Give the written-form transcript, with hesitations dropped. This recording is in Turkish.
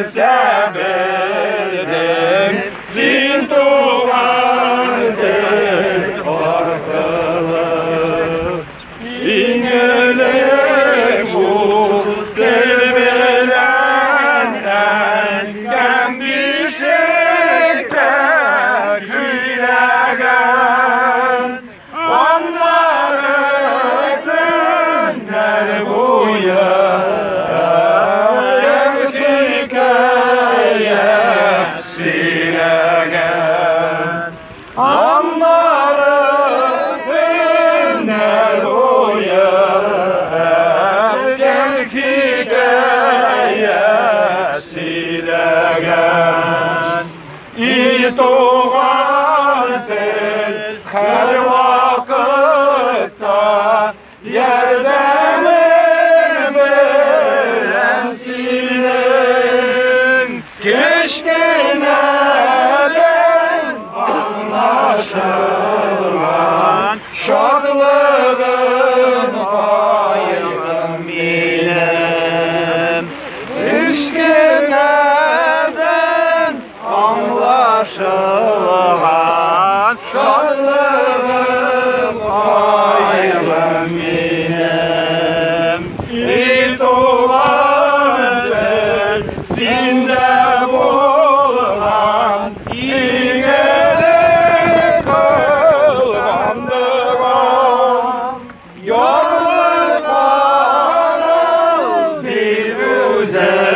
sebedim zil tuğandır ortalık İnelek bu telbelerden kendi şekler gülegen onları dönler bu İtuğandır her vakitta yerden öğrensin keşke neden anlaşılan şadlığın payını bilem keşke neden anlaşılan şadlığın payını bilem İtuğandır zinde bulan İnelek kılgandığım yorulkanım bir güzel